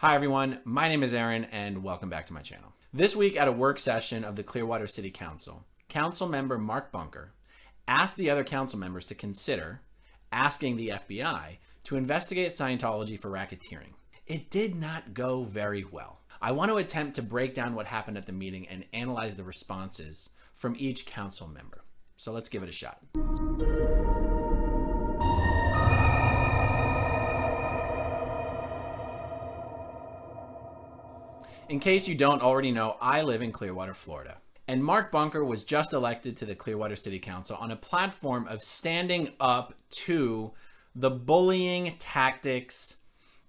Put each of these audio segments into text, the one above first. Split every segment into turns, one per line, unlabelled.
Hi everyone, my name is Aaron and welcome back to my channel. This week at a work session of the Clearwater City Council, Councilmember Mark Bunker asked the other council members to consider asking the FBI to investigate Scientology for racketeering. It did not go very well. I want to attempt to break down what happened at the meeting and analyze the responses from each council member. So let's give it a shot. In case you don't already know, I live in Clearwater, Florida. And Mark Bunker was just elected to the Clearwater City Council on a platform of standing up to the bullying tactics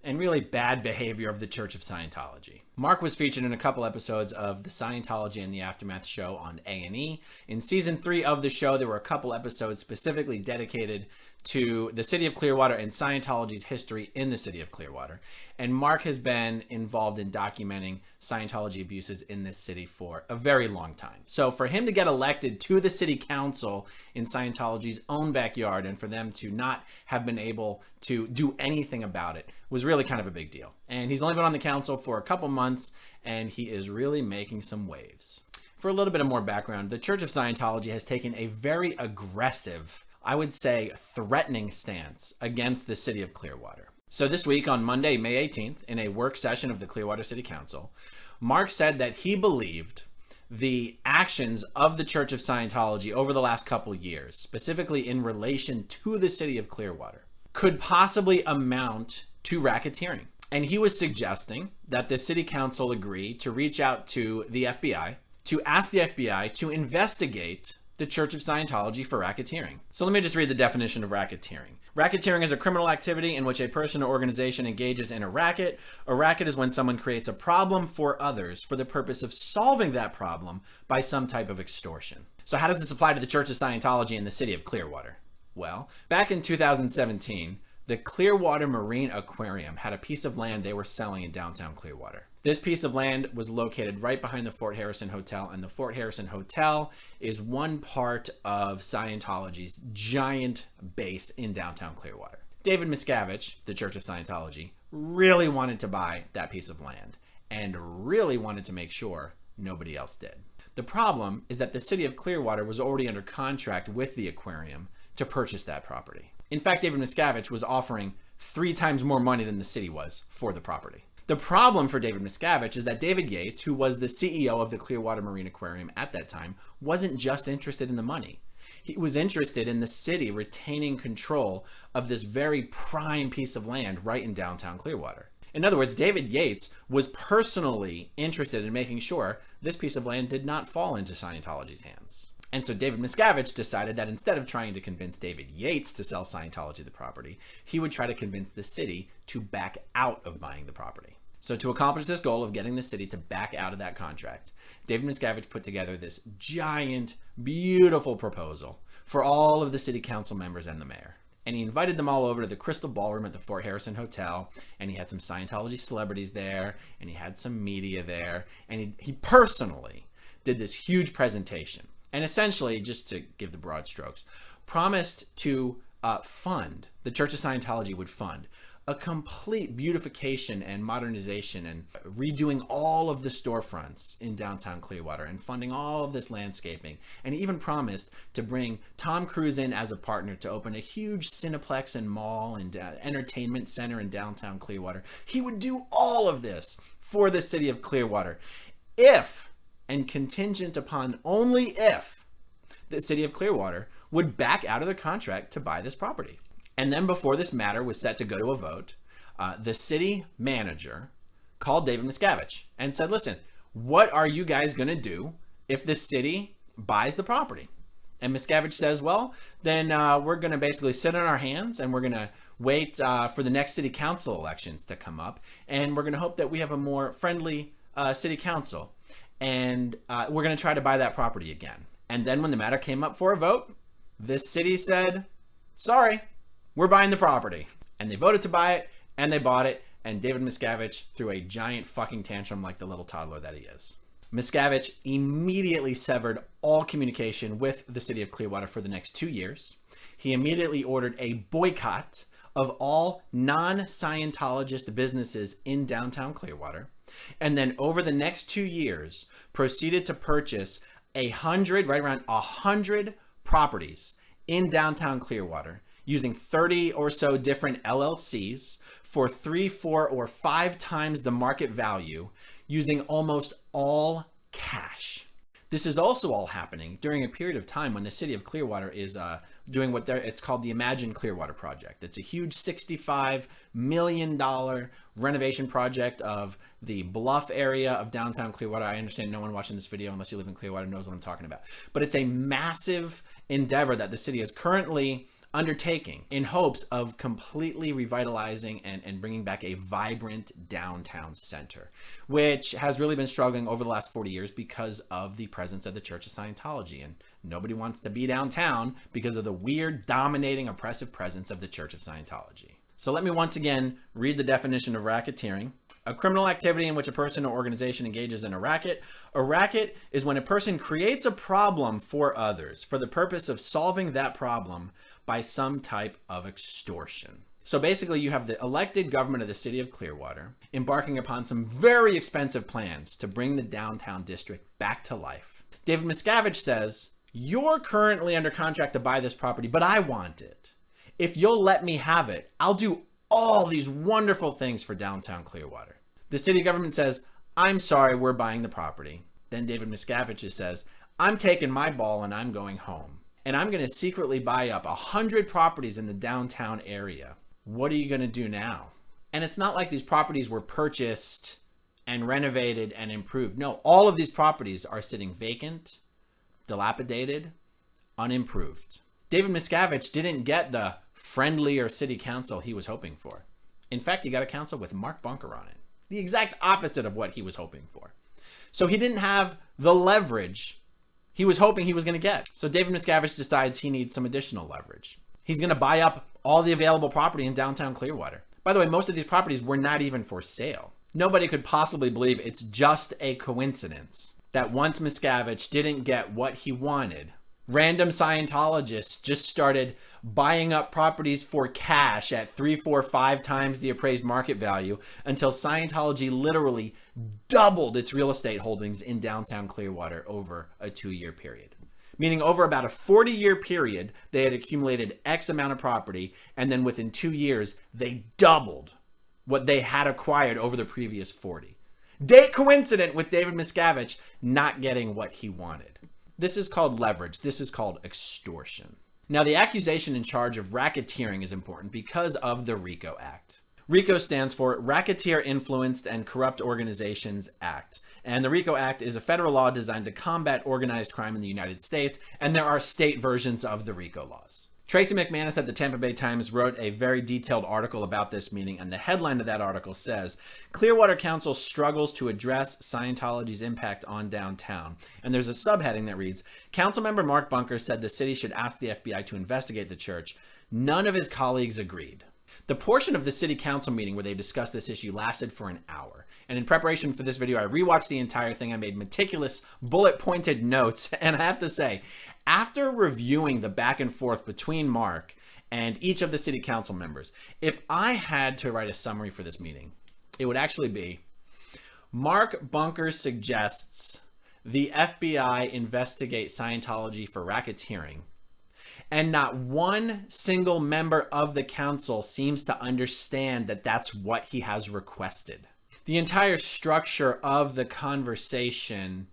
and really bad behavior of the Church of Scientology. Mark was featured in a couple episodes of the Scientology and the Aftermath show on A&E. In season 3 of the show, there were a couple episodes specifically dedicated to the city of Clearwater and Scientology's history in the city of Clearwater. And Mark has been involved in documenting Scientology abuses in this city for a very long time. So for him to get elected to the city council in Scientology's own backyard and for them to not have been able to do anything about it was really kind of a big deal. And he's only been on the council for a couple months and he is really making some waves. For a little bit of more background, the Church of Scientology has taken a very aggressive, I would say threatening stance against the city of Clearwater. So this week on Monday, May 18th, in a work session of the Clearwater City Council, Mark said that he believed the actions of the Church of Scientology over the last couple years, specifically in relation to the city of Clearwater, could possibly amount to racketeering. And he was suggesting that the city council agree to reach out to the FBI to ask the FBI to investigate the Church of Scientology for racketeering. So let me just read the definition of racketeering. Racketeering is a criminal activity in which a person or organization engages in a racket. A racket is when someone creates a problem for others for the purpose of solving that problem by some type of extortion. So how does this apply to the Church of Scientology in the city of Clearwater? Well, back in 2017, the Clearwater Marine Aquarium had a piece of land they were selling in downtown Clearwater. This piece of land was located right behind the Fort Harrison Hotel, and the Fort Harrison Hotel is one part of Scientology's giant base in downtown Clearwater. David Miscavige, the Church of Scientology, really wanted to buy that piece of land and really wanted to make sure nobody else did. The problem is that the city of Clearwater was already under contract with the aquarium to purchase that property. In fact, David Miscavige was offering 3 times more money than the city was for the property. The problem for David Miscavige is that David Yates, who was the CEO of the Clearwater Marine Aquarium at that time, wasn't just interested in the money. He was interested in the city retaining control of this very prime piece of land right in downtown Clearwater. In other words, David Yates was personally interested in making sure this piece of land did not fall into Scientology's hands. And so David Miscavige decided that instead of trying to convince David Yates to sell Scientology the property, he would try to convince the city to back out of buying the property. So to accomplish this goal of getting the city to back out of that contract, David Miscavige put together this giant, beautiful proposal for all of the city council members and the mayor. And he invited them all over to the Crystal Ballroom at the Fort Harrison Hotel, and he had some Scientology celebrities there, and he had some media there, and he personally did this huge presentation. And essentially, just to give the broad strokes, promised to fund, the Church of Scientology would fund a complete beautification and modernization and redoing all of the storefronts in downtown Clearwater and funding all of this landscaping. And he even promised to bring Tom Cruise in as a partner to open a huge Cineplex and mall and entertainment center in downtown Clearwater. He would do all of this for the city of Clearwater if, and contingent upon only if, the city of Clearwater would back out of their contract to buy this property. And then before this matter was set to go to a vote, the city manager called David Miscavige and said, listen, what are you guys going to do if the city buys the property? And Miscavige says, well, then we're going to basically sit on our hands and we're going to wait for the next city council elections to come up. And we're going to hope that we have a more friendly city council. And we're going to try to buy that property again. And then when the matter came up for a vote, the city said, sorry, we're buying the property. And they voted to buy it, and they bought it, and David Miscavige threw a giant fucking tantrum like the little toddler that he is. Miscavige immediately severed all communication with the city of Clearwater for the next 2 years. He immediately ordered a boycott of all non-Scientologist businesses in downtown Clearwater, and then over the next 2 years proceeded to purchase right around 100 properties in downtown Clearwater using 30 or so different LLCs for 3, 4, or 5 times the market value, using almost all cash. This is also all happening during a period of time when the city of Clearwater is doing it's called the Imagine Clearwater project. It's a huge $65 million renovation project of the Bluff area of downtown Clearwater. I understand no one watching this video, unless you live in Clearwater, knows what I'm talking about. But it's a massive endeavor that the city is currently undertaking in hopes of completely revitalizing and bringing back a vibrant downtown center, which has really been struggling over the last 40 years because of the presence of the Church of Scientology. And nobody wants to be downtown because of the weird, dominating, oppressive presence of the Church of Scientology. So let me once again read the definition of racketeering. A criminal activity in which a person or organization engages in a racket. A racket is when a person creates a problem for others for the purpose of solving that problem by some type of extortion. So basically you have the elected government of the city of Clearwater embarking upon some very expensive plans to bring the downtown district back to life. David Miscavige says, "You're currently under contract to buy this property, but I want it. If you'll let me have it, I'll do all these wonderful things for downtown Clearwater." The city government says, "I'm sorry, we're buying the property." Then David Miscavige says, "I'm taking my ball and I'm going home. And I'm going to secretly buy up 100 properties in the downtown area. What are you going to do now?" And it's not like these properties were purchased and renovated and improved. No, all of these properties are sitting vacant, dilapidated, unimproved. David Miscavige didn't get the friendlier city council he was hoping for. In fact, he got a council with Mark Bunker on it. The exact opposite of what he was hoping for. So he didn't have the leverage he was hoping he was going to get. So David Miscavige decides he needs some additional leverage. He's going to buy up all the available property in downtown Clearwater. By the way, most of these properties were not even for sale. Nobody could possibly believe it's just a coincidence that once Miscavige didn't get what he wanted, random Scientologists just started buying up properties for cash at 3, 4, 5 times the appraised market value until Scientology literally doubled its real estate holdings in downtown Clearwater over a 2-year period. Meaning over about a 40-year period, they had accumulated X amount of property, and then within 2 years, they doubled what they had acquired over the previous 40. Date coincident with David Miscavige not getting what he wanted. This is called leverage. This is called extortion. Now, the accusation in charge of racketeering is important because of the RICO Act. RICO stands for Racketeer Influenced and Corrupt Organizations Act. And the RICO Act is a federal law designed to combat organized crime in the United States, and there are state versions of the RICO laws. Tracy McManus at the Tampa Bay Times wrote a very detailed article about this meeting, and the headline of that article says, "Clearwater Council struggles to address Scientology's impact on downtown." And there's a subheading that reads, "Councilmember Mark Bunker said the city should ask the FBI to investigate the church. None of his colleagues agreed." The portion of the city council meeting where they discussed this issue lasted for an hour. And in preparation for this video, I rewatched the entire thing. I made meticulous bullet-pointed notes. And I have to say, after reviewing the back and forth between Mark and each of the city council members, if I had to write a summary for this meeting, it would actually be, Mark Bunker suggests the FBI investigate Scientology for racketeering, and not one single member of the council seems to understand that that's what he has requested. The entire structure of the conversation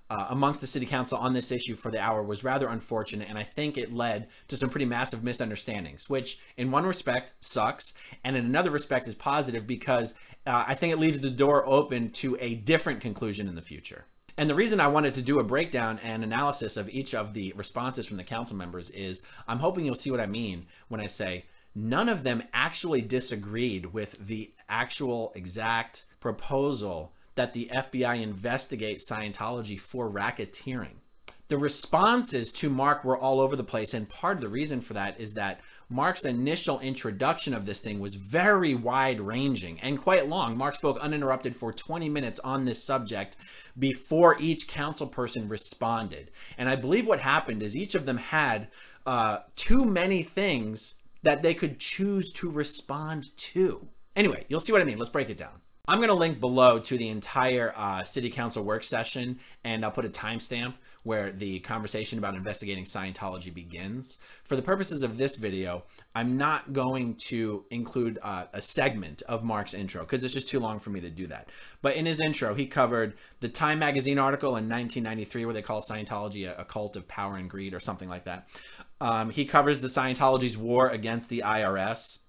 amongst the city council on this issue for the hour was rather unfortunate, and I think it led to some pretty massive misunderstandings, which in one respect sucks, and in another respect is positive because I think it leaves the door open to a different conclusion in the future. And the reason I wanted to do a breakdown and analysis of each of the responses from the council members is I'm hoping you'll see what I mean when I say none of them actually disagreed with the actual exact proposal that the FBI investigate Scientology for racketeering. The responses to Mark were all over the place, and part of the reason for that is that Mark's initial introduction of this thing was very wide-ranging and quite long. Mark spoke uninterrupted for 20 minutes on this subject before each council person responded. And I believe what happened is each of them had too many things that they could choose to respond to. Anyway, you'll see what I mean. Let's break it down. I'm going to link below to the entire City Council work session, and I'll put a timestamp where the conversation about investigating Scientology begins. For the purposes of this video, I'm not going to include a segment of Mark's intro because it's just too long for me to do that. But in his intro, he covered the Time magazine article in 1993 where they call Scientology a cult of power and greed or something like that. He covers the Scientology's war against the IRS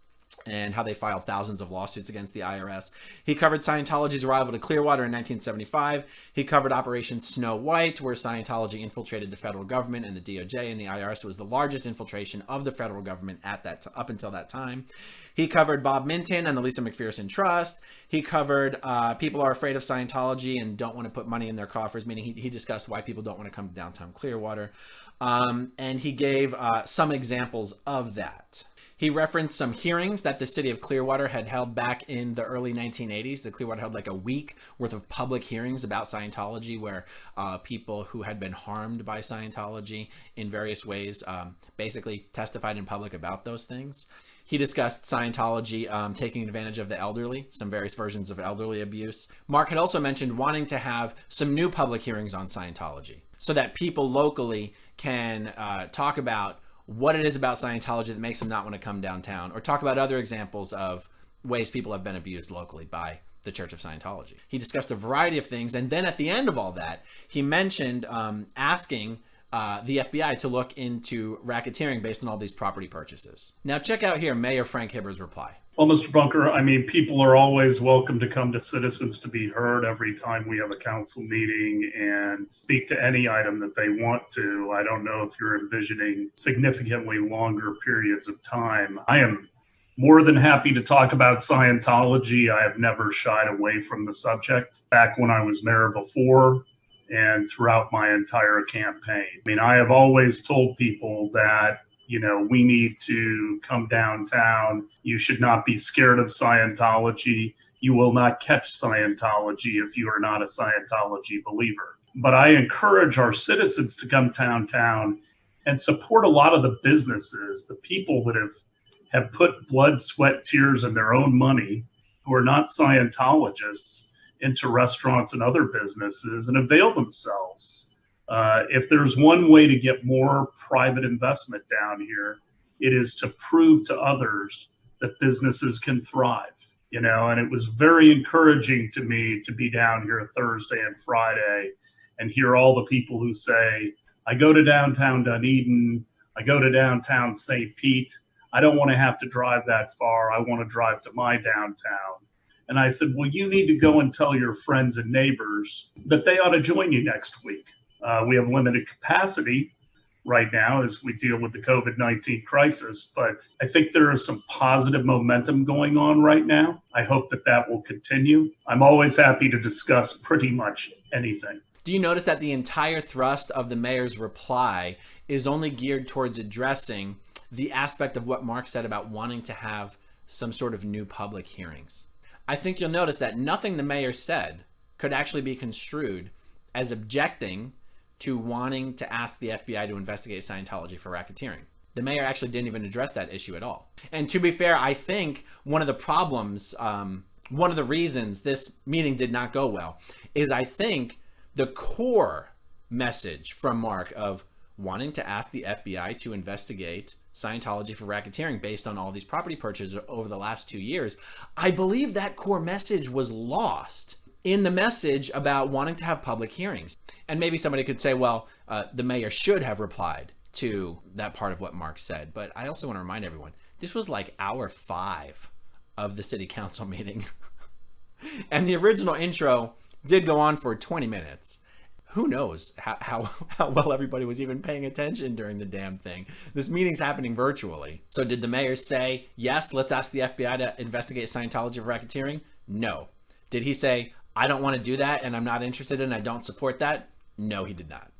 and how they filed thousands of lawsuits against the IRS. He covered Scientology's arrival to Clearwater in 1975. He covered Operation Snow White, where Scientology infiltrated the federal government and the DOJ and the IRS. It was the largest infiltration of the federal government up until that time. He covered Bob Minton and the Lisa McPherson Trust. He covered people are afraid of Scientology and don't want to put money in their coffers, meaning he discussed why people don't want to come to downtown Clearwater. And he gave some examples of that. He referenced some hearings that the city of Clearwater had held back in the early 1980s. The Clearwater held like a week worth of public hearings about Scientology where people who had been harmed by Scientology in various ways basically testified in public about those things. He discussed Scientology taking advantage of the elderly, some various versions of elderly abuse. Mark had also mentioned wanting to have some new public hearings on Scientology so that people locally can talk about what it is about Scientology that makes them not want to come downtown, or talk about other examples of ways people have been abused locally by the Church of Scientology. He discussed a variety of things, and then at the end of all that, he mentioned asking the FBI to look into racketeering based on all these property purchases. Now check out here Mayor Frank Hibbard's reply.
Well, Mr. Bunker, I mean, people are always welcome to come to Citizens to be heard every time we have a council meeting and speak to any item that they want to. I don't know if you're envisioning significantly longer periods of time. I am more than happy to talk about Scientology. I have never shied away from the subject. Back when I was mayor before and throughout my entire campaign. I mean, I have always told people that we need to come downtown. You should not be scared of Scientology. You will not catch Scientology if you are not a Scientology believer. But I encourage our citizens to come downtown and support a lot of the businesses, the people that have put blood, sweat, tears, and their own money, who are not Scientologists, into restaurants and other businesses and avail themselves. If there's one way to get more private investment down here, it is to prove to others that businesses can thrive, and it was very encouraging to me to be down here Thursday and Friday and hear all the people who say, I go to downtown Dunedin, I go to downtown St. Pete, I don't want to have to drive that far, I want to drive to my downtown. And I said, well, you need to go and tell your friends and neighbors that they ought to join you next week. We have limited capacity right now as we deal with the COVID-19 crisis, but I think there is some positive momentum going on right now. I hope that will continue. I'm always happy to discuss pretty much anything.
Do you notice that the entire thrust of the mayor's reply is only geared towards addressing the aspect of what Mark said about wanting to have some sort of new public hearings? I think you'll notice that nothing the mayor said could actually be construed as objecting to wanting to ask the FBI to investigate Scientology for racketeering. The mayor actually didn't even address that issue at all. And to be fair, I think one of the problems, one of the reasons this meeting did not go well is I think the core message from Mark of wanting to ask the FBI to investigate Scientology for racketeering based on all these property purchases over the last 2 years, I believe that core message was lost in the message about wanting to have public hearings. And maybe somebody could say, well, the mayor should have replied to that part of what Mark said. But I also want to remind everyone, this was like hour 5 of the city council meeting. And the original intro did go on for 20 minutes. Who knows how well everybody was even paying attention during the damn thing. This meeting's happening virtually. So did the mayor say, yes, let's ask the FBI to investigate Scientology for racketeering? No. Did he say, I don't want to do that and I'm not interested and I don't support that? No, he did not.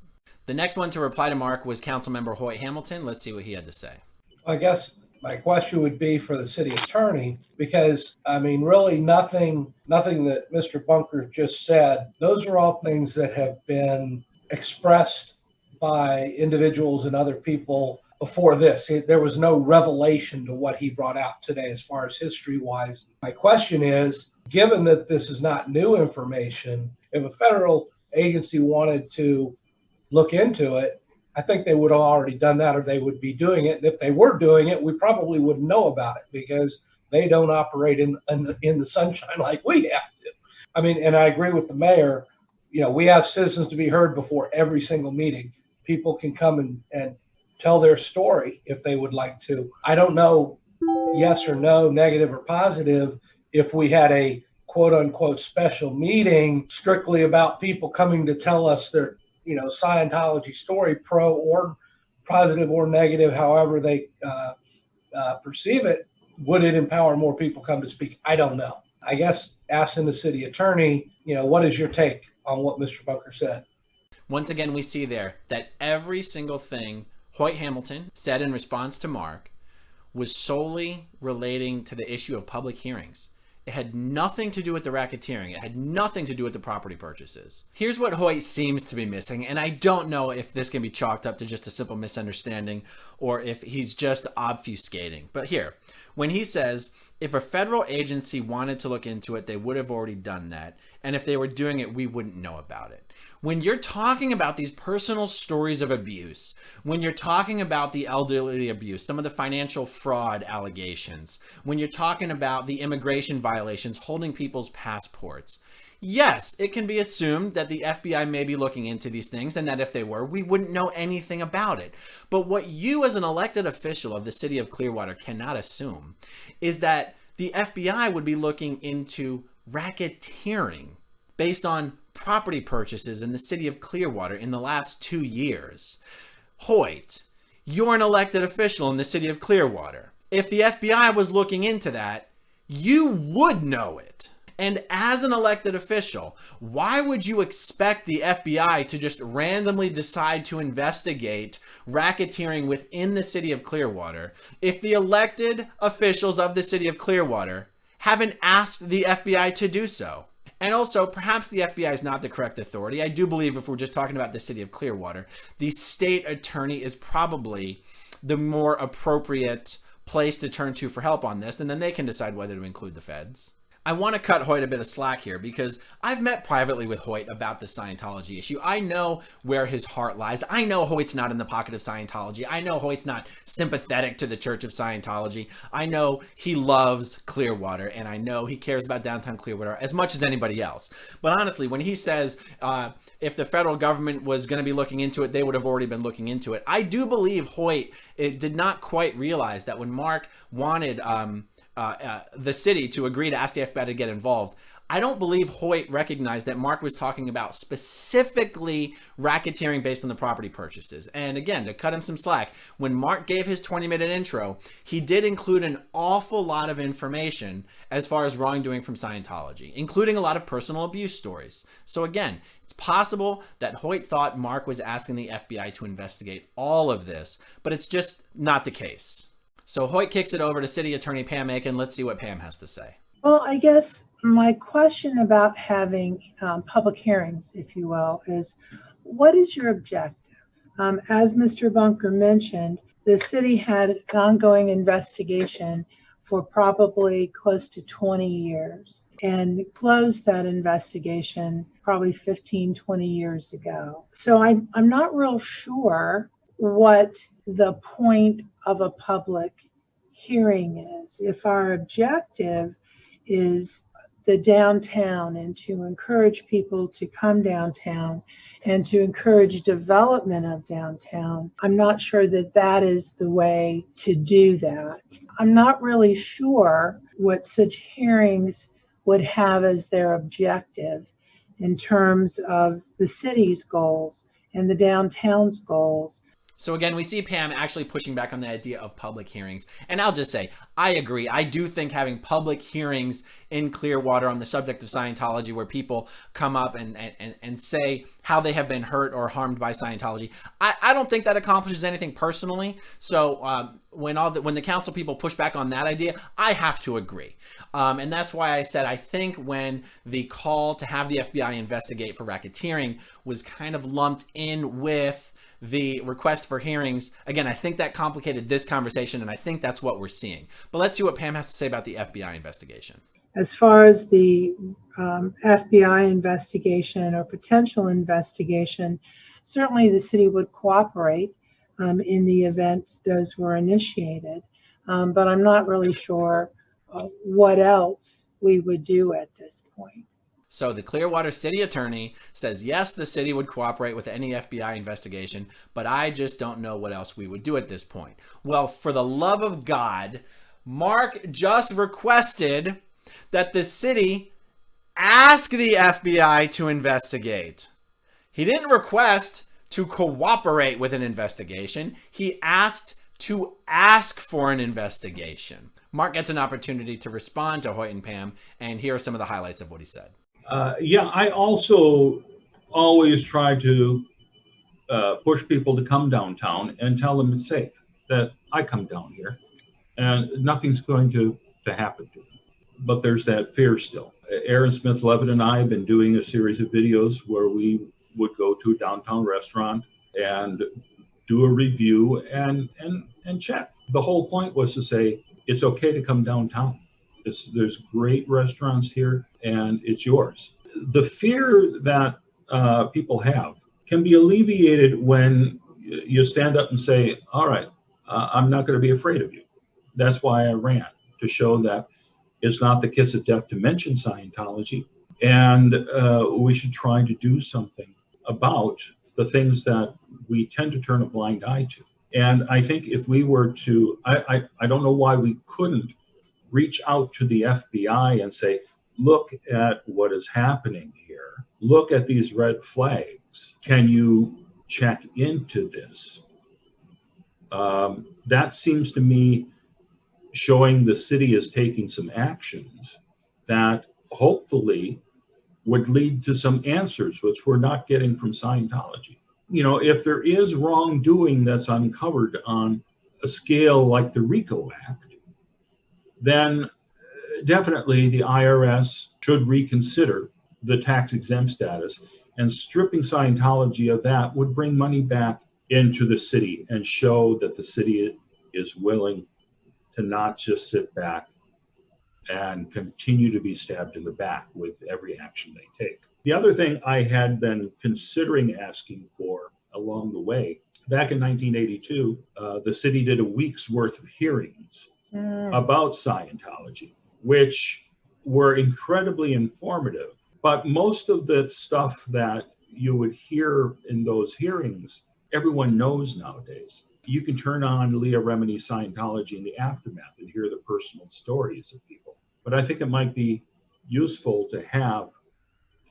The next one to reply to Mark was Councilmember Hoyt Hamilton. Let's see what he had to say.
I guess my question would be for the city attorney, because I mean, really nothing that Mr. Bunker just said, those are all things that have been expressed by individuals and other people before this. There was no revelation to what he brought out today as far as history-wise. My question is, given that this is not new information, if a federal agency wanted to look into it, I think they would have already done that, or they would be doing it. And if they were doing it, we probably wouldn't know about it because they don't operate in the sunshine like we have to. I mean, and I agree with the mayor. We have citizens to be heard before every single meeting. People can come and tell their story if they would like to. I don't know, yes or no, negative or positive, if we had a quote unquote special meeting strictly about people coming to tell us their Scientology story, pro or positive or negative, however they perceive it. Would it empower more people come to speak? I don't know. I guess asking the city attorney, what is your take on what Mr. Bunker said?
Once again, we see there that every single thing Hoyt Hamilton said in response to Mark was solely relating to the issue of public hearings. It had nothing to do with the racketeering. It had nothing to do with the property purchases. Here's what Hoyt seems to be missing, and I don't know if this can be chalked up to just a simple misunderstanding or if he's just obfuscating. But here, when he says, if a federal agency wanted to look into it, they would have already done that. And if they were doing it, we wouldn't know about it. When you're talking about these personal stories of abuse, when you're talking about the elderly abuse, some of the financial fraud allegations, when you're talking about the immigration violations, holding people's passports, yes, it can be assumed that the FBI may be looking into these things and that if they were, we wouldn't know anything about it. But what you as an elected official of the city of Clearwater cannot assume is that the FBI would be looking into racketeering based on property purchases in the city of Clearwater in the last 2 years. Hoyt, you're an elected official in the city of Clearwater. If the FBI was looking into that, you would know it. And as an elected official, why would you expect the FBI to just randomly decide to investigate racketeering within the city of Clearwater if the elected officials of the city of Clearwater haven't asked the FBI to do so? And also, perhaps the FBI is not the correct authority. I do believe if we're just talking about the city of Clearwater, the state attorney is probably the more appropriate place to turn to for help on this, and then they can decide whether to include the feds. I want to cut Hoyt a bit of slack here because I've met privately with Hoyt about the Scientology issue. I know where his heart lies. I know Hoyt's not in the pocket of Scientology. I know Hoyt's not sympathetic to the Church of Scientology. I know he loves Clearwater, and I know he cares about downtown Clearwater as much as anybody else. But honestly, when he says if the federal government was going to be looking into it, they would have already been looking into it. I do believe Hoyt did not quite realize that when Mark wanted the city to agree to ask the FBI to get involved, I don't believe Hoyt recognized that Mark was talking about specifically racketeering based on the property purchases. And again, to cut him some slack, when Mark gave his 20-minute intro, he did include an awful lot of information as far as wrongdoing from Scientology, including a lot of personal abuse stories. So again, it's possible that Hoyt thought Mark was asking the FBI to investigate all of this, but it's just not the case. So Hoyt kicks it over to City Attorney Pam Aiken. Let's see what Pam has to say.
Well, I guess my question about having public hearings, if you will, is what is your objective? As Mr. Bunker mentioned, the city had an ongoing investigation for probably close to 20 years and closed that investigation probably 15, 20 years ago. So I'm not real sure what the point of a public hearing is. If our objective is the downtown and to encourage people to come downtown and to encourage development of downtown, I'm not sure that that is the way to do that. I'm not really sure what such hearings would have as their objective in terms of the city's goals and the downtown's goals.
So again, we see Pam actually pushing back on the idea of public hearings. And I'll just say, I agree. I do think having public hearings in Clearwater on the subject of Scientology where people come up and say how they have been hurt or harmed by Scientology, I don't think that accomplishes anything personally. So when the council people push back on that idea, I have to agree. And that's why I said I think when the call to have the FBI investigate for racketeering was kind of lumped in with the request for hearings, again, I think that complicated this conversation, and I think that's what we're seeing. But let's see what Pam has to say about the FBI investigation.
As far as the FBI investigation or potential investigation, certainly the city would cooperate in the event those were initiated. But I'm not really sure what else we would do at this point.
So the Clearwater city attorney says, yes, the city would cooperate with any FBI investigation, but I just don't know what else we would do at this point. Well, for the love of God, Mark just requested that the city ask the FBI to investigate. He didn't request to cooperate with an investigation. He asked to ask for an investigation. Mark gets an opportunity to respond to Hoyt and Pam, and here are some of the highlights of what he said.
Yeah, I also always try to push people to come downtown and tell them it's safe, that I come down here and nothing's going to happen to them. But there's that fear still. Aaron Smith-Levin and I have been doing a series of videos where we would go to a downtown restaurant and do a review and check. The whole point was to say, it's okay to come downtown. There's great restaurants here and it's yours. The fear that people have can be alleviated when you stand up and say, all right, I'm not going to be afraid of you. That's why I ran, to show that it's not the kiss of death to mention Scientology. And we should try to do something about the things that we tend to turn a blind eye to. And I think if we were to, I don't know why we couldn't reach out to the FBI and say, look at what is happening here. Look at these red flags. Can you check into this? That seems to me showing the city is taking some actions that hopefully would lead to some answers, which we're not getting from Scientology. You know, if there is wrongdoing that's uncovered on a scale like the RICO Act, then definitely the IRS should reconsider the tax exempt status, and stripping Scientology of that would bring money back into the city and show that the city is willing to not just sit back and continue to be stabbed in the back with every action they take. The other thing I had been considering asking for along the way, back in 1982, the city did a week's worth of hearings about Scientology, which were incredibly informative. But most of the stuff that you would hear in those hearings, everyone knows nowadays. You can turn on Leah Remini's Scientology in the aftermath and hear the personal stories of people. But I think it might be useful to have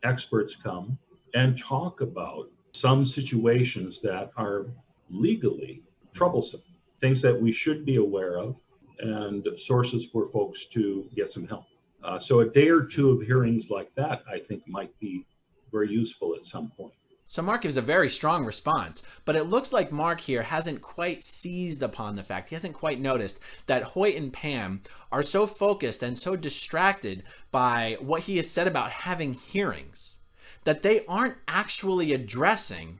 experts come and talk about some situations that are legally troublesome, things that we should be aware of, and sources for folks to get some help. So a day or two of hearings like that, I think, might be very useful at some point.
So Mark gives a very strong response, but it looks like Mark here hasn't quite seized upon the fact, he hasn't quite noticed that Hoyt and Pam are so focused and so distracted by what he has said about having hearings that they aren't actually addressing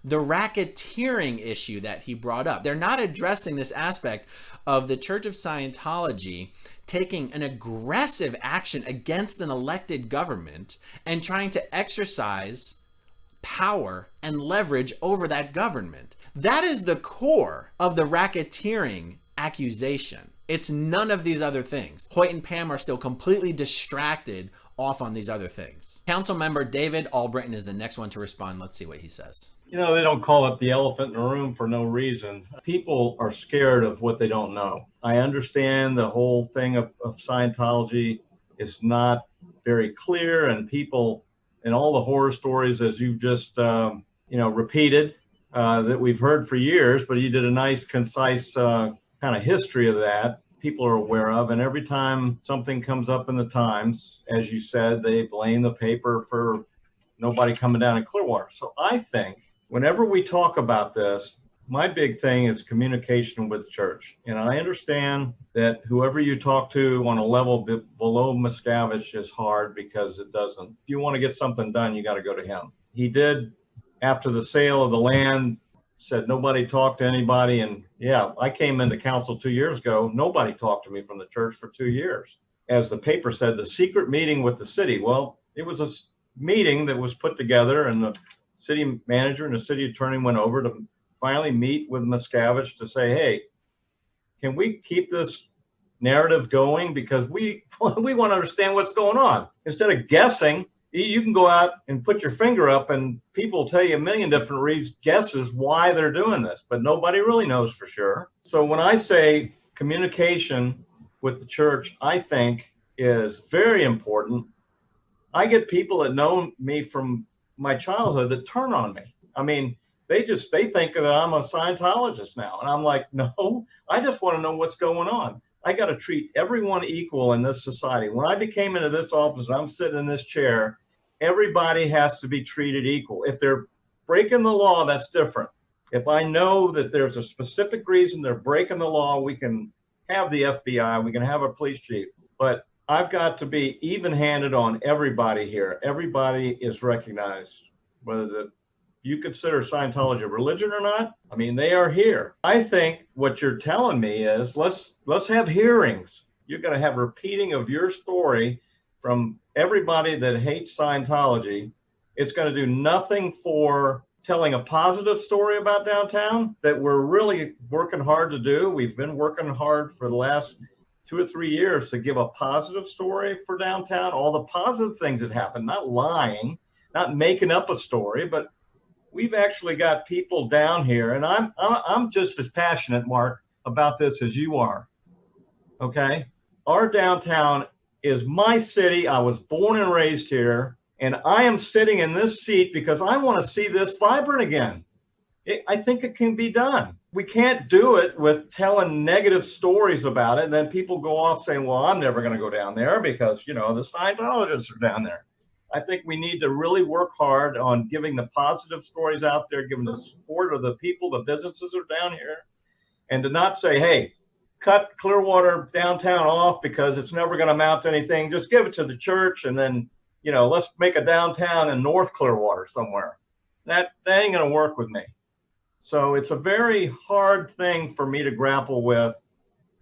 the racketeering issue that he brought up. They're not addressing this aspect of the Church of Scientology taking an aggressive action against an elected government and trying to exercise power and leverage over that government. That is the core of the racketeering accusation. It's none of these other things. Hoyt and Pam are still completely distracted off on these other things. Councilmember David Albritton is the next one to respond. Let's see what he says.
You know, they don't call it the elephant in the room for no reason. People are scared of what they don't know. I understand the whole thing of Scientology is not very clear, and people, and all the horror stories, as you've just repeated, that we've heard for years, but you did a nice, concise kind of history of that. People are aware of, and every time something comes up in the Times, as you said, they blame the paper for nobody coming down in Clearwater. So I think whenever we talk about this, my big thing is communication with the church. And I understand that whoever you talk to on a level below Miscavige is hard, because it doesn't. If you want to get something done, you got to go to him. He did, after the sale of the land, said nobody talked to anybody. And yeah, I came into council 2 years ago. Nobody talked to me from the church for 2 years. As the paper said, the secret meeting with the city. Well, it was a meeting that was put together, and the city manager and the city attorney went over to finally meet with Miscavige to say, hey, can we keep this narrative going? Because we want to understand what's going on. Instead of guessing, you can go out and put your finger up and people tell you a million different guesses why they're doing this, but nobody really knows for sure. So when I say communication with the church, I think is very important. I get people that know me from my childhood that turn on me. I mean, they think that I'm a Scientologist now. And I'm like, no, I just want to know what's going on. I got to treat everyone equal in this society. When I came into this office, I'm sitting in this chair, everybody has to be treated equal. If they're breaking the law, that's different. If I know that there's a specific reason they're breaking the law, we can have the FBI, we can have a police chief, but I've got to be even-handed on everybody here. Everybody is recognized, whether you consider Scientology a religion or not. I mean, they are here. I think what you're telling me is let's have hearings. You're going to have repeating of your story from everybody that hates Scientology. It's going to do nothing for telling a positive story about downtown that we're really working hard to do. We've been working hard for the last 2 or 3 years to give a positive story for downtown, all the positive things that happen, not lying, not making up a story, but we've actually got people down here, and I'm just as passionate, Mark, about this as you are. Okay? Our downtown is my city. I was born and raised here, and I am sitting in this seat because I want to see this vibrant again. I think it can be done. We can't do it with telling negative stories about it, and then people go off saying, well, I'm never going to go down there because, the Scientologists are down there. I think we need to really work hard on giving the positive stories out there, giving the support of the people, the businesses are down here, and to not say, hey, cut Clearwater downtown off because it's never going to amount to anything. Just give it to the church, and then, let's make a downtown in North Clearwater somewhere. That ain't going to work with me. So it's a very hard thing for me to grapple with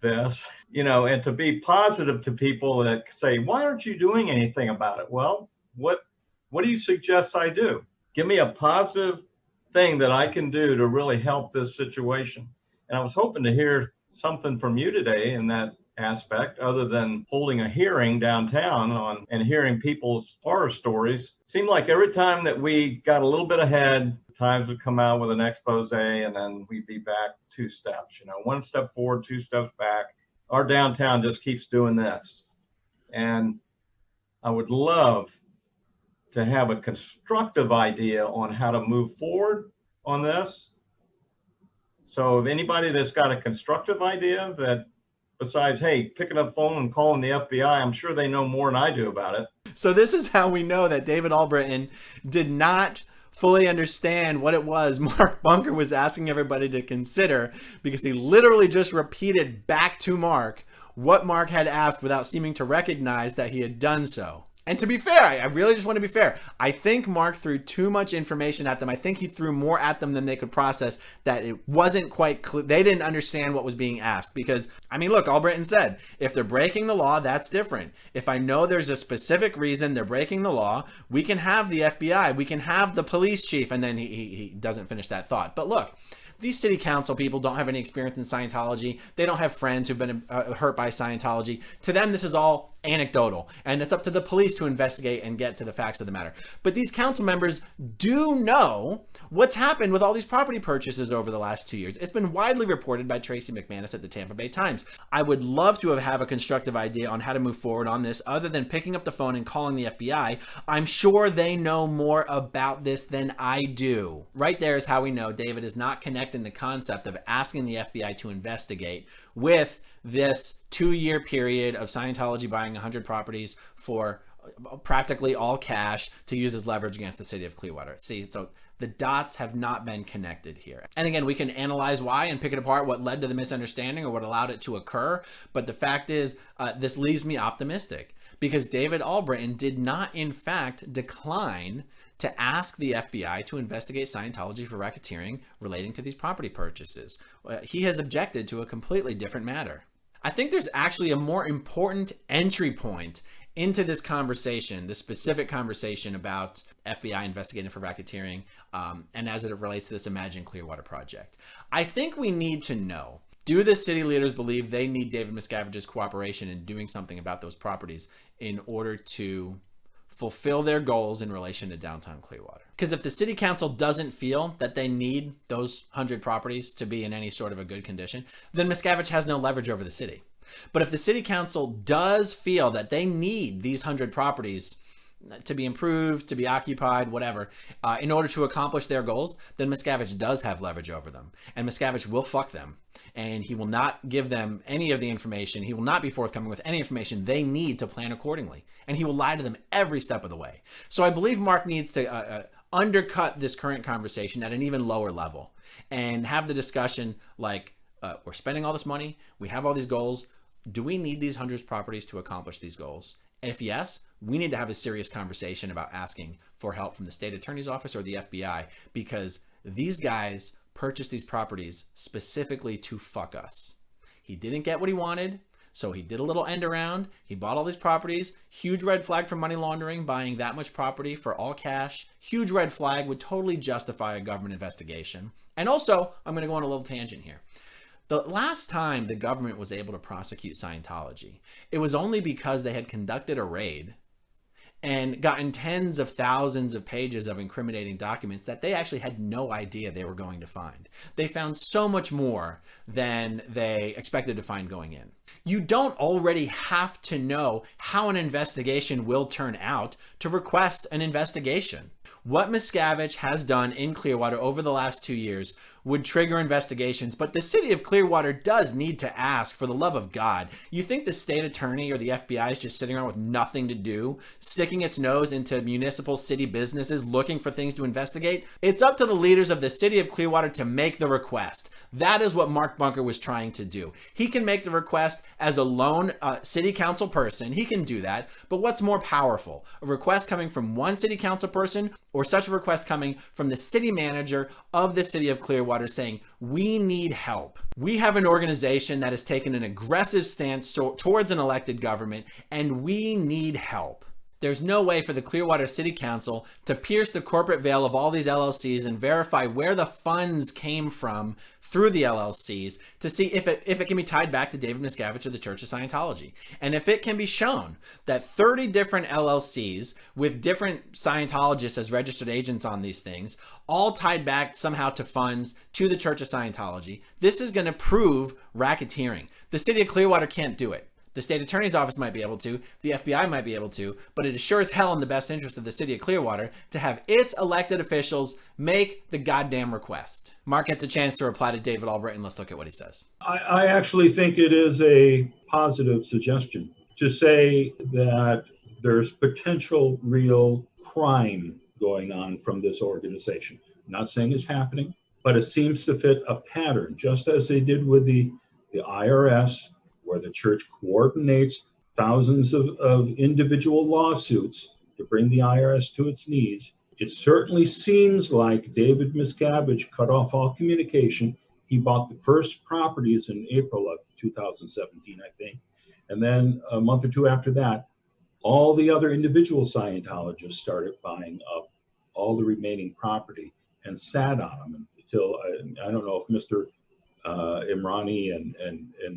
this, and to be positive to people that say, why aren't you doing anything about it? Well, what do you suggest I do? Give me a positive thing that I can do to really help this situation. And I was hoping to hear something from you today in that aspect, other than holding a hearing downtown and hearing people's horror stories. Seemed like every time that we got a little bit ahead, Times would come out with an expose, and then we'd be back 2 steps, 1 step forward, 2 steps back. Our downtown just keeps doing this. And I would love to have a constructive idea on how to move forward on this. So if anybody that's got a constructive idea that besides, hey, picking up phone and calling the FBI, I'm sure they know more than I do about it.
So this is how we know that David Albritton did not fully understand what it was Mark Bunker was asking everybody to consider, because he literally just repeated back to Mark what Mark had asked without seeming to recognize that he had done so. And to be fair, I really just want to be fair. I think Mark threw too much information at them. I think he threw more at them than they could process, that it wasn't quite clear. They didn't understand what was being asked because, look, Albritton said, if they're breaking the law, that's different. If I know there's a specific reason they're breaking the law, we can have the FBI, we can have the police chief, and then he doesn't finish that thought. But look, these city council people don't have any experience in Scientology. They don't have friends who've been hurt by Scientology. To them, this is all anecdotal, and it's up to the police to investigate and get to the facts of the matter. But these council members do know what's happened with all these property purchases over the last 2 years. It's been widely reported by Tracy McManus at the Tampa Bay Times. I would love to have a constructive idea on how to move forward on this other than picking up the phone and calling the FBI. I'm sure they know more about this than I do. Right there is how we know David is not connecting the concept of asking the FBI to investigate with this 2-year period of Scientology buying 100 properties for practically all cash to use as leverage against the city of Clearwater. See, so the dots have not been connected here. And again, we can analyze why and pick it apart, what led to the misunderstanding or what allowed it to occur. But the fact is, this leaves me optimistic because David Albritton did not, in fact, decline to ask the FBI to investigate Scientology for racketeering relating to these property purchases. He has objected to a completely different matter. I think there's actually a more important entry point into this conversation, this specific conversation about FBI investigating for racketeering, and as it relates to this Imagine Clearwater project. I think we need to know, do the city leaders believe they need David Miscavige's cooperation in doing something about those properties in order to fulfill their goals in relation to downtown Clearwater? Because if the city council doesn't feel that they need those 100 properties to be in any sort of a good condition, then Miscavige has no leverage over the city. But if the city council does feel that they need these 100 properties to be improved, to be occupied, whatever, in order to accomplish their goals, then Miscavige does have leverage over them. And Miscavige will fuck them. And he will not give them any of the information. He will not be forthcoming with any information they need to plan accordingly. And he will lie to them every step of the way. So I believe Mark needs to undercut this current conversation at an even lower level and have the discussion like, we're spending all this money, we have all these goals. Do we need these 100 properties to accomplish these goals? And if yes, we need to have a serious conversation about asking for help from the state attorney's office or the FBI, because these guys purchased these properties specifically to fuck us. He didn't get what he wanted, so he did a little end around. He bought all these properties. Huge red flag for money laundering, buying that much property for all cash. Huge red flag, would totally justify a government investigation. And also, I'm going to go on a little tangent here. The last time the government was able to prosecute Scientology, it was only because they had conducted a raid and gotten tens of thousands of pages of incriminating documents that they actually had no idea they were going to find. They found so much more than they expected to find going in. You don't already have to know how an investigation will turn out to request an investigation. What Miscavige has done in Clearwater over the last 2 years would trigger investigations, but the city of Clearwater does need to ask, for the love of God. You think the state attorney or the FBI is just sitting around with nothing to do, sticking its nose into municipal city businesses looking for things to investigate? It's up to the leaders of the city of Clearwater to make the request. That is what Mark Bunker was trying to do. He can make the request as a lone city council person. He can do that. But what's more powerful? A request coming from one city council person, or such a request coming from the city manager of the city of Clearwater saying, we need help. We have an organization that has taken an aggressive stance towards an elected government, and we need help. There's no way for the Clearwater City Council to pierce the corporate veil of all these LLCs and verify where the funds came from through the LLCs to see if it can be tied back to David Miscavige or the Church of Scientology. And if it can be shown that 30 different LLCs with different Scientologists as registered agents on these things, all tied back somehow to funds to the Church of Scientology, this is going to prove racketeering. The city of Clearwater can't do it. The state attorney's office might be able to, the FBI might be able to, but it is sure as hell in the best interest of the city of Clearwater to have its elected officials make the goddamn request. Mark gets a chance to reply to David Albritton. Let's look at what he says.
I actually think it is a positive suggestion to say that there's potential real crime going on from this organization. I'm not saying it's happening, but it seems to fit a pattern, just as they did with the IRS, where the church coordinates thousands of individual lawsuits to bring the IRS to its knees. It certainly seems like David Miscavige cut off all communication. He bought the first properties in April of 2017, I think. And then a month or two after that, all the other individual Scientologists started buying up all the remaining property and sat on them until, I don't know if Mr. Imrani and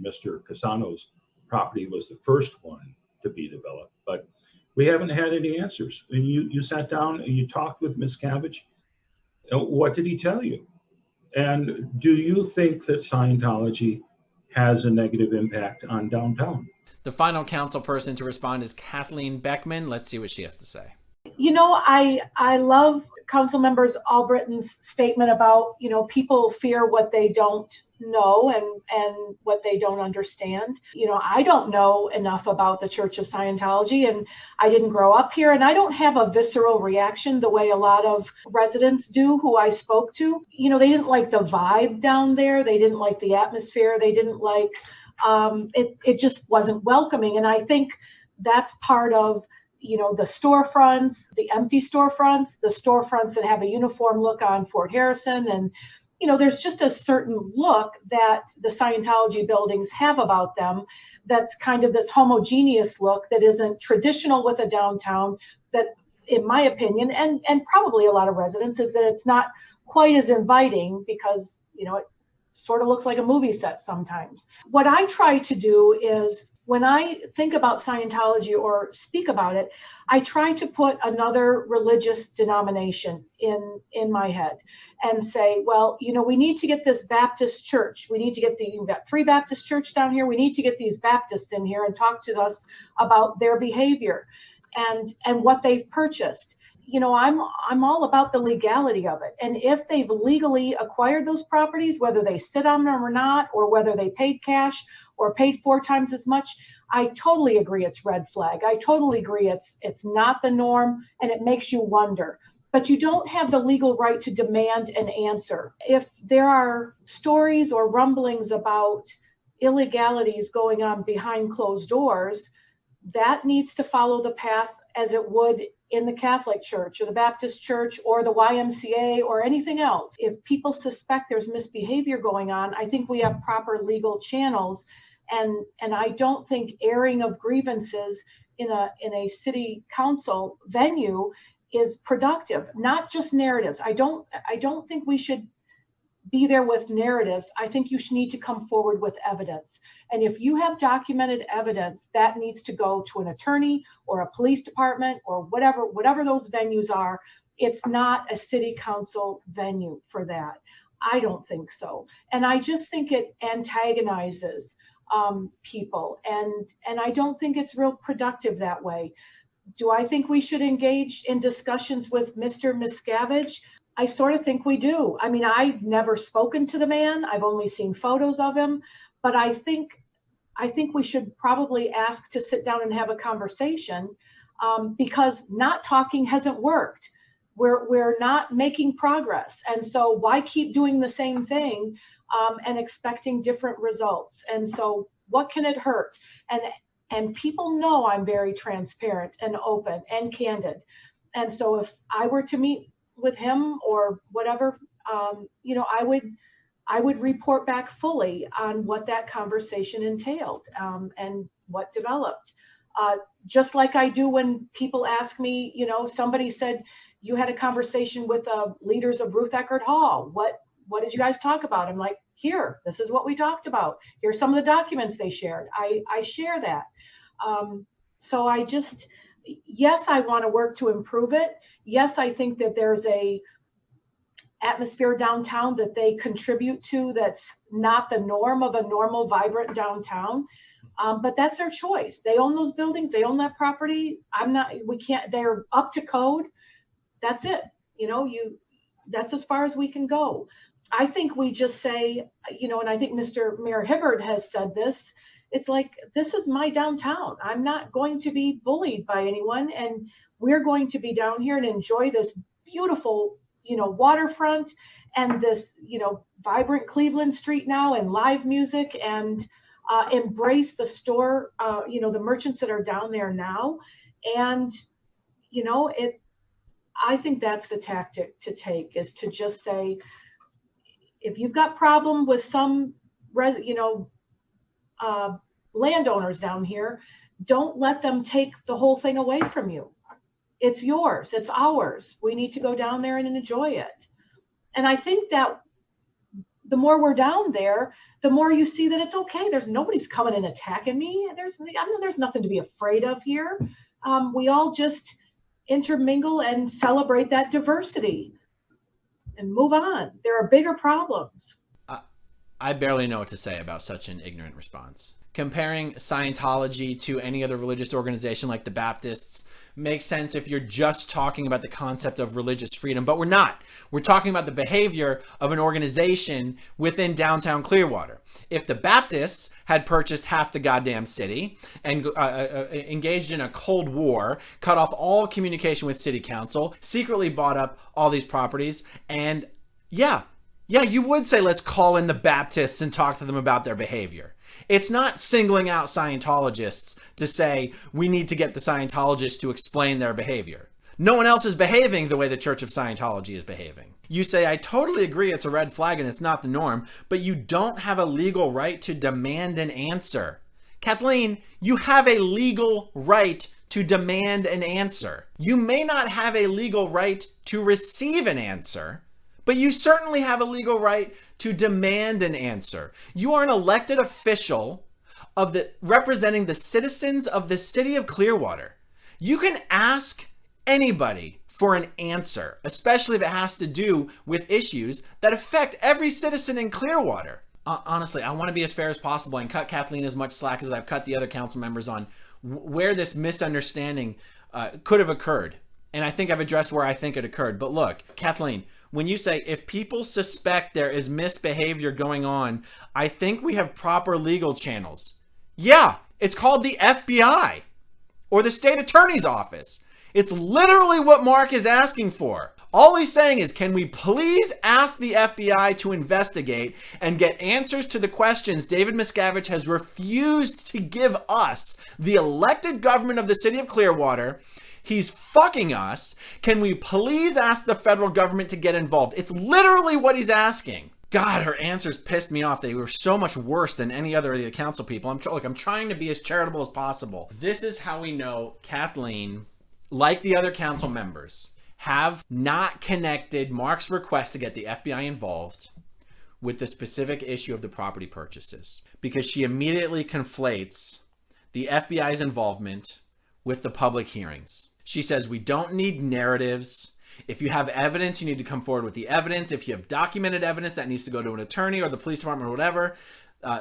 Mr. Casano's property was the first one to be developed, but we haven't had any answers. And you sat down and you talked with Miscavige. What did he tell you? And do you think that Scientology has a negative impact on downtown?
The final council person to respond is Kathleen Beckman. Let's see what she has to say.
You know, I love Councilmember Albritton's statement about, you know, people fear what they don't know and what they don't understand. You know, I don't know enough about the Church of Scientology, and I didn't grow up here, and I don't have a visceral reaction the way a lot of residents do who I spoke to. You know, they didn't like the vibe down there. They didn't like the atmosphere. They didn't like, it just wasn't welcoming. And I think that's part of, the storefronts, the empty storefronts, the storefronts that have a uniform look on Fort Harrison. And, there's just a certain look that the Scientology buildings have about them that's kind of this homogeneous look that isn't traditional with a downtown, that, in my opinion, and probably a lot of residents, is that it's not quite as inviting because, it sort of looks like a movie set sometimes. What I try to do is, when I think about Scientology or speak about it, I try to put another religious denomination in my head and say, well, we need to get this Baptist church. We need to get we've got 3 Baptist church down here. We need to get these Baptists in here and talk to us about their behavior and what they've purchased. I'm all about the legality of it. And if they've legally acquired those properties, whether they sit on them or not, or whether they paid cash or paid 4 times as much, I totally agree it's red flag. I totally agree it's not the norm, and it makes you wonder. But you don't have the legal right to demand an answer. If there are stories or rumblings about illegalities going on behind closed doors, that needs to follow the path as it would in the Catholic Church or the Baptist Church or the YMCA or anything else. If people suspect there's misbehavior going on, I think we have proper legal channels. And I don't think airing of grievances in a city council venue is productive. Not just narratives. I don't think we should be there with narratives. I think you should need to come forward with evidence. And if you have documented evidence, that needs to go to an attorney or a police department or whatever those venues are. It's not a city council venue for that. I don't think so. And I just think it antagonizes people. And I don't think it's real productive that way. Do I think we should engage in discussions with Mr. Miscavige? I sort of think we do. I mean, I've never spoken to the man. I've only seen photos of him, but I think we should probably ask to sit down and have a conversation because not talking hasn't worked. We're not making progress. And so why keep doing the same thing and expecting different results? And so what can it hurt? And people know I'm very transparent and open and candid. And so if I were to meet with him or whatever, I would report back fully on what that conversation entailed and what developed. Just like I do when people ask me, somebody said, you had a conversation with leaders of Ruth Eckerd Hall. What did you guys talk about? I'm like, here, this is what we talked about. Here's some of the documents they shared. I share that. So yes, I want to work to improve it. Yes, I think that there's a atmosphere downtown that they contribute to that's not the norm of a normal, vibrant downtown. But that's their choice. They own those buildings. They own that property. They're up to code. That's it. That's as far as we can go. I think we just say, and I think Mr. Mayor Hibbard has said this, it's like, this is my downtown. I'm not going to be bullied by anyone. And we're going to be down here and enjoy this beautiful, waterfront and this, vibrant Cleveland Street now and live music and embrace the store, the merchants that are down there now. And, I think that's the tactic to take, is to just say, if you've got problem with some, landowners down here, don't let them take the whole thing away from you. It's yours. It's ours. We need to go down there and enjoy it. And I think that the more we're down there, the more you see that it's okay. Nobody's coming and attacking me. There's nothing to be afraid of here. We all just intermingle and celebrate that diversity and move on. There are bigger problems.
I barely know what to say about such an ignorant response. Comparing Scientology to any other religious organization like the Baptists makes sense if you're just talking about the concept of religious freedom, but we're not. We're talking about the behavior of an organization within downtown Clearwater. If the Baptists had purchased half the goddamn city and engaged in a Cold War, cut off all communication with City Council, secretly bought up all these properties, and yeah, Yeah, you would say, let's call in the Baptists and talk to them about their behavior. It's not singling out Scientologists to say we need to get the Scientologists to explain their behavior. No one else is behaving the way the Church of Scientology is behaving. You say, I totally agree it's a red flag and it's not the norm, but you don't have a legal right to demand an answer. Kathleen, you have a legal right to demand an answer. You may not have a legal right to receive an answer, but you certainly have a legal right to demand an answer. You are an elected official representing the citizens of the city of Clearwater. You can ask anybody for an answer, especially if it has to do with issues that affect every citizen in Clearwater. Honestly, I want to be as fair as possible and cut Kathleen as much slack as I've cut the other council members on where this misunderstanding could have occurred. And I think I've addressed where I think it occurred. But look, Kathleen, when you say if people suspect there is misbehavior going on, I think we have proper legal channels. Yeah, it's called the FBI or the state attorney's office. It's literally what Mark is asking for. All he's saying is, can we please ask the FBI to investigate and get answers to the questions David Miscavige has refused to give us, the elected government of the city of Clearwater? He's fucking us. Can we please ask the federal government to get involved? It's literally what he's asking. God, her answers pissed me off. They were so much worse than any other of the council people. I'm trying to be as charitable as possible. This is how we know Kathleen, like the other council members, have not connected Mark's request to get the FBI involved with the specific issue of the property purchases, because she immediately conflates the FBI's involvement with the public hearings. She says, we don't need narratives. If you have evidence, you need to come forward with the evidence. If you have documented evidence, that needs to go to an attorney or the police department or whatever.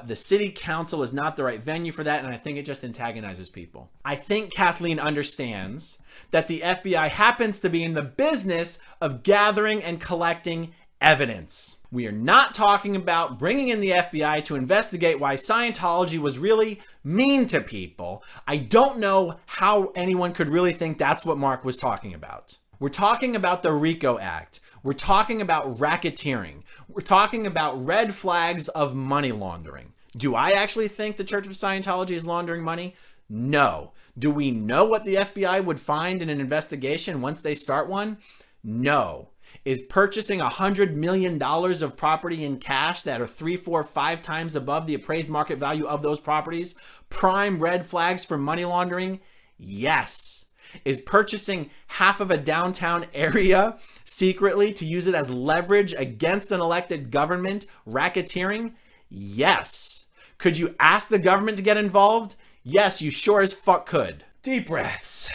The city council is not the right venue for that, and I think it just antagonizes people. I think Kathleen understands that the FBI happens to be in the business of gathering and collecting evidence. We are not talking about bringing in the FBI to investigate why Scientology was really mean to people. I don't know how anyone could really think that's what Mark was talking about. We're talking about the RICO Act. We're talking about racketeering. We're talking about red flags of money laundering. Do I actually think the Church of Scientology is laundering money? No. Do we know what the FBI would find in an investigation once they start one? No. Is purchasing $100 million of property in cash that are 3, 4, 5 times above the appraised market value of those properties prime red flags for money laundering? Yes. Is purchasing half of a downtown area secretly to use it as leverage against an elected government racketeering? Yes. Could you ask the government to get involved? Yes, you sure as fuck could. Deep breaths.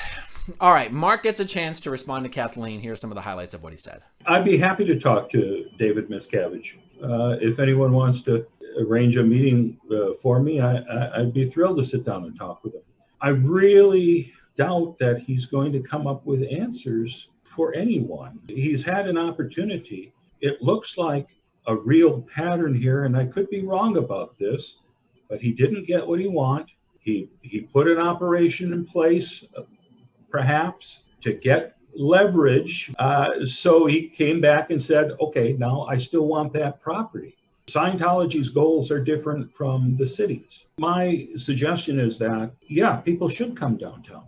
All right, Mark gets a chance to respond to Kathleen. Here are some of the highlights of what he said.
I'd be happy to talk to David Miscavige. If anyone wants to arrange a meeting for me, I'd be thrilled to sit down and talk with him. I really doubt that he's going to come up with answers for anyone. He's had an opportunity. It looks like a real pattern here, and I could be wrong about this, but he didn't get what he wanted. He put an operation in place, perhaps, to get leverage. So he came back and said, okay, now I still want that property. Scientology's goals are different from the city's. My suggestion is that, yeah, people should come downtown.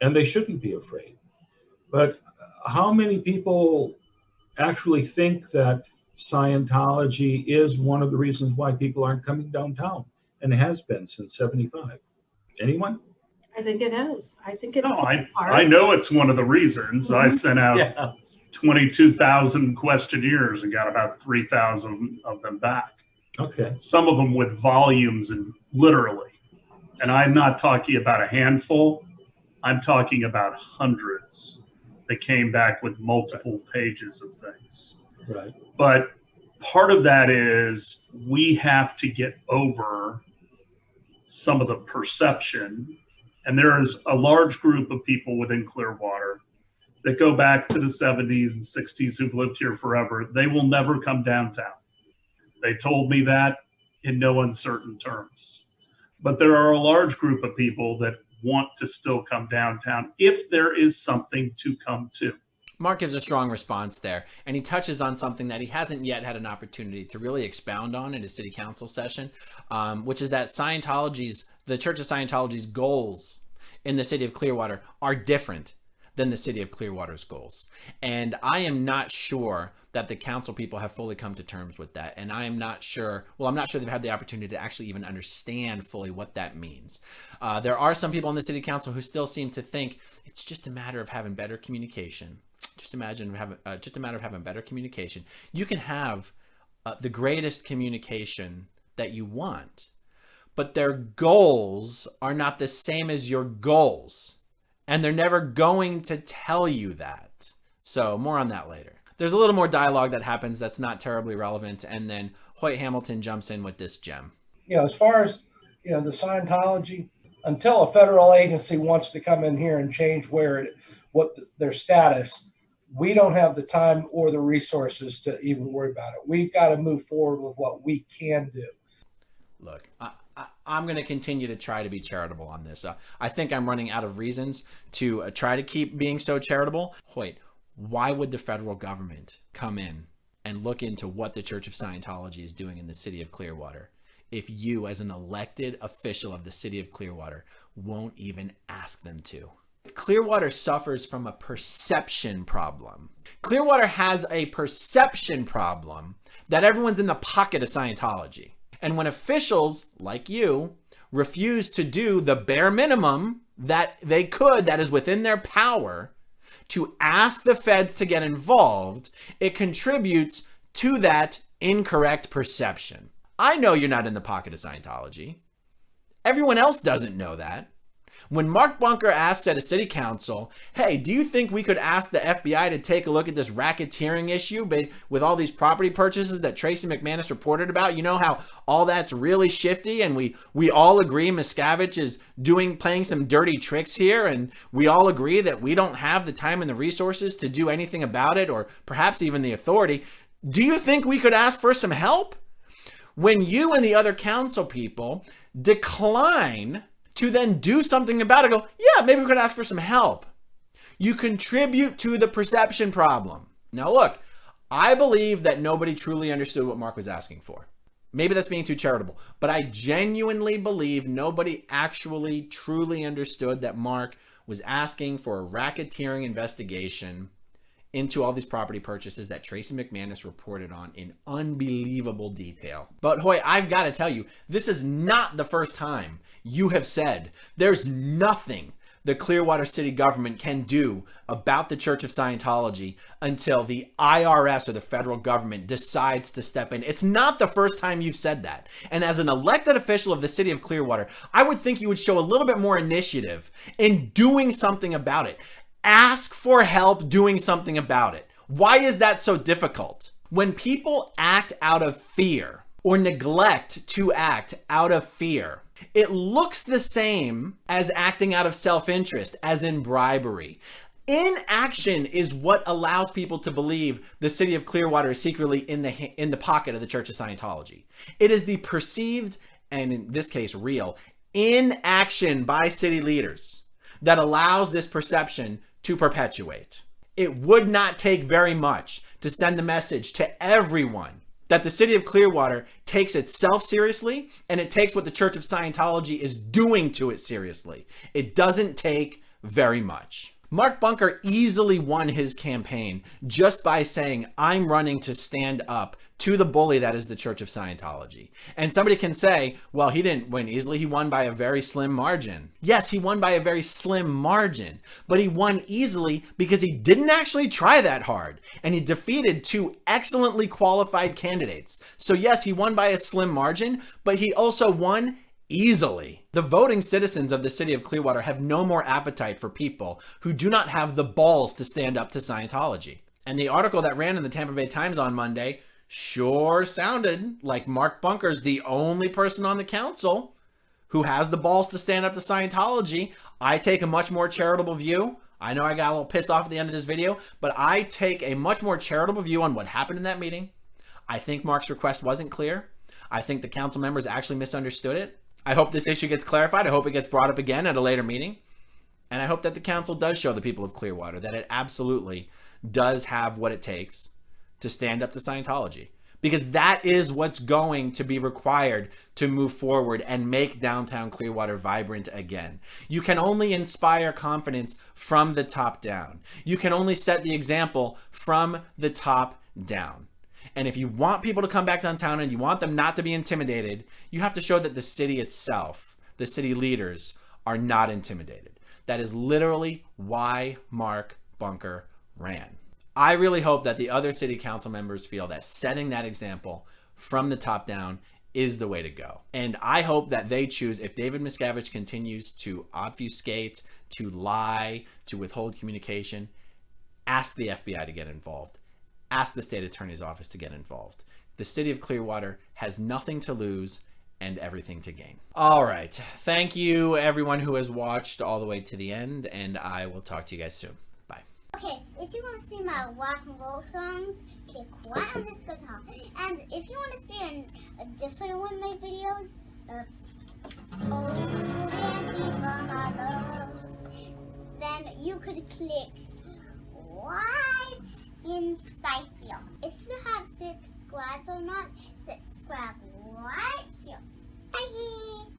And they shouldn't be afraid. But how many people actually think that Scientology is one of the reasons why people aren't coming downtown? And it has been since '75. Anyone?
I think it is. I think it's.
No, I know it's one of the reasons. Mm-hmm. I sent out 22,000 questionnaires and got about 3,000 of them back.
Okay.
Some of them with volumes and literally. And I'm not talking about a handful. I'm talking about hundreds that came back with multiple pages of things.
Right.
But part of that is we have to get over some of the perception. And there is a large group of people within Clearwater that go back to the 70s and 60s who've lived here forever. They will never come downtown. They told me that in no uncertain terms. But there are a large group of people that want to still come downtown if there is something to come to.
Mark gives a strong response there, and he touches on something that he hasn't yet had an opportunity to really expound on in his city council session, which is that the Church of Scientology's goals in the city of Clearwater are different than the city of Clearwater's goals. And I am not sure that the council people have fully come to terms with that. And I'm not sure they've had the opportunity to actually even understand fully what that means. There are some people in the city council who still seem to think it's just a matter of having better communication. Just a matter of having better communication. You can have the greatest communication that you want, but their goals are not the same as your goals. And they're never going to tell you that. So more on that later. There's a little more dialogue that happens that's not terribly relevant. And then Hoyt Hamilton jumps in with this gem.
As far as, the Scientology, until a federal agency wants to come in here and change their status, we don't have the time or the resources to even worry about it. We've got to move forward with what we can do.
Look, I'm going to continue to try to be charitable on this. I think I'm running out of reasons to try to keep being so charitable. Hoyt, why would the federal government come in and look into what the Church of Scientology is doing in the city of Clearwater if you, as an elected official of the city of Clearwater, won't even ask them to? Clearwater suffers from a perception problem. Clearwater has a perception problem that everyone's in the pocket of Scientology. And when officials like you refuse to do the bare minimum that they could, that is within their power, to ask the feds to get involved, it contributes to that incorrect perception. I know you're not in the pocket of Scientology. Everyone else doesn't know that. When Mark Bunker asks at a city council, hey, do you think we could ask the FBI to take a look at this racketeering issue with all these property purchases that Tracy McManus reported about? You know how all that's really shifty, and we all agree Miscavige is playing some dirty tricks here, and we all agree that we don't have the time and the resources to do anything about it, or perhaps even the authority. Do you think we could ask for some help? When you and the other council people decline to then do something about it, go, yeah, maybe we could ask for some help. You contribute to the perception problem. Now look, I believe that nobody truly understood what Mark was asking for. Maybe that's being too charitable, but I genuinely believe nobody actually truly understood that Mark was asking for a racketeering investigation into all these property purchases that Tracy McManus reported on in unbelievable detail. But Hoyt, I've got to tell you, this is not the first time you have said there's nothing the Clearwater city government can do about the Church of Scientology until the IRS or the federal government decides to step in. It's not the first time you've said that. And as an elected official of the city of Clearwater, I would think you would show a little bit more initiative in doing something about it. Ask for help doing something about it. Why is that so difficult? When people act out of fear or neglect to act out of fear, it looks the same as acting out of self-interest, as in bribery. Inaction is what allows people to believe the city of Clearwater is secretly in the pocket of the Church of Scientology. It is the perceived, and in this case real, inaction by city leaders that allows this perception to perpetuate. It would not take very much to send the message to everyone that the city of Clearwater takes itself seriously and it takes what the Church of Scientology is doing to it seriously. It doesn't take very much. Mark Bunker easily won his campaign just by saying, I'm running to stand up to the bully that is the Church of Scientology. And somebody can say, well, he didn't win easily. He won by a very slim margin. Yes, he won by a very slim margin, but he won easily because he didn't actually try that hard. And he defeated two excellently qualified candidates. So yes, he won by a slim margin, but he also won easily. The voting citizens of the city of Clearwater have no more appetite for people who do not have the balls to stand up to Scientology. And the article that ran in the Tampa Bay Times on Monday sure sounded like Mark Bunker's the only person on the council who has the balls to stand up to Scientology. I take a much more charitable view. I know I got a little pissed off at the end of this video, but I take a much more charitable view on what happened in that meeting. I think Mark's request wasn't clear. I think the council members actually misunderstood it. I hope this issue gets clarified. I hope it gets brought up again at a later meeting. And I hope that the council does show the people of Clearwater that it absolutely does have what it takes to stand up to Scientology. Because that is what's going to be required to move forward and make downtown Clearwater vibrant again. You can only inspire confidence from the top down. You can only set the example from the top down. And if you want people to come back downtown and you want them not to be intimidated, you have to show that the city itself, the city leaders, are not intimidated. That is literally why Mark Bunker ran. I really hope that the other city council members feel that setting that example from the top down is the way to go. And I hope that they choose, if David Miscavige continues to obfuscate, to lie, to withhold communication, ask the FBI to get involved. Ask the state attorney's office to get involved. The city of Clearwater has nothing to lose and everything to gain. All right. Thank you, everyone who has watched all the way to the end, and I will talk to you guys soon.
Okay, if you want to see my rock and roll songs, click right on this guitar. And if you want to see a different one of my videos, then you could click right inside here. If you have subscribed or not, subscribe right here. Bye!